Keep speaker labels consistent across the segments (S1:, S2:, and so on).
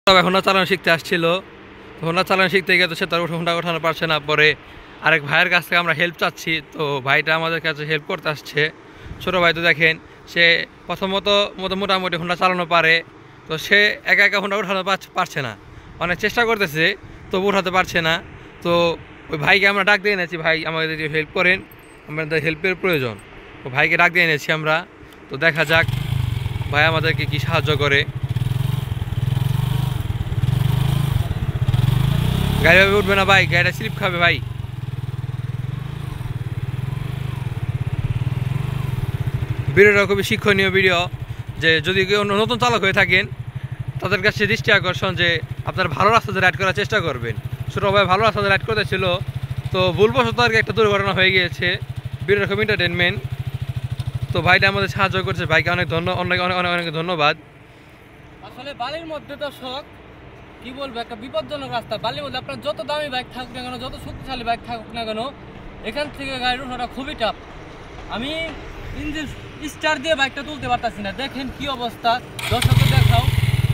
S1: Honda চালানো শিখতে আসছিল। হোন্ডা চালানো শিখতে গিয়ে তো সে তার হোন্ডা ওঠানো পারছে না। পরে আরেক ভাইয়ের কাছ থেকে আমরা হেল্প চাচ্ছি, তো ভাইটা আমাদের কাছে হেল্প করতে আসছে। ছোটো ভাই তো দেখেন, সে প্রথমত মোটামুটি হোন্ডা চালানো পারে, তো সে একা একা হোন্ডা উঠানো পারছে না, অনেক চেষ্টা করতেছে তবু উঠাতে পারছে না। তো ওই ভাইকে আমরা ডাক দিয়ে এনেছি, ভাই আমাদের হেল্প করেন, আমাদের হেল্পের প্রয়োজন। তো ভাইকে ডাক দিয়ে এনেছি আমরা, তো দেখা যাক ভাই আমাদেরকে কি সাহায্য করে। গাড়ি উঠবে না ভাই, গাড়িটা স্লিপ খাবে ভাই। ভিডিওটা খুবই শিক্ষণীয় ভিডিও, যে যদি কেউ নতুন চালক হয়ে থাকেন তাদের কাছে দৃষ্টি আকর্ষণ যে আপনার ভালো রাস্তাতে রাইড করার চেষ্টা করবেন। ছোটো ভাই ভালো রাস্তাতে রাইড করতেছিল, তো ভুলবশত আর কি একটা দুর্ঘটনা হয়ে গিয়েছে। ভিডিওটা খুব এন্টারটেনমেন্ট। তো ভাইটা আমাদের সাহায্য করছে, ভাইকে অনেক অনেক অনেক অনেক ধন্যবাদ।
S2: আসলে বালির মধ্যে তো শখ কি বলবো, একটা বিপজ্জনক রাস্তা। বালির মধ্যে আপনার যত দামি বাইক থাকুক না কেন, যত শক্তিশালী বাইক থাকুক না কেন, এখান থেকে গাড়ি ওঠাটা খুবই টাফ। আমি ইঞ্জিন স্টার দিয়ে বাইকটা তুলতে পারতাছি না। দেখেন কি অবস্থা, দর্শককে দেখাও।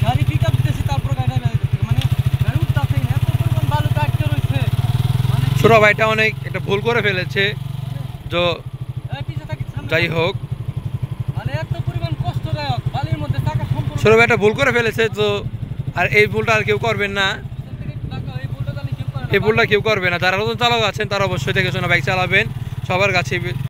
S2: গাড়ি পিক আপ দিতেছি, তারপর গাড়ি মানে গাড়ি উঠতেছে না, এত পরিমাণ বালু কাটতে রয়েছে।
S1: ছোট ভাইটা অনেক একটা ভুল করে ফেলেছে, যাই হোক
S2: মানে এত পরিমাণ কষ্টদায়ক বালির মধ্যে চাকা সম্পূর্ণ।
S1: ছোট ভাইটা ভুল করে ফেলেছে, তো আর এই ভুলটা আর কেউ করবেন না, এই ভুলটা কেউ করবে না। যারা নতুন চালক আছেন তারা অবশ্যই দেখে শুনে বাইক চালাবেন। সবার কাছে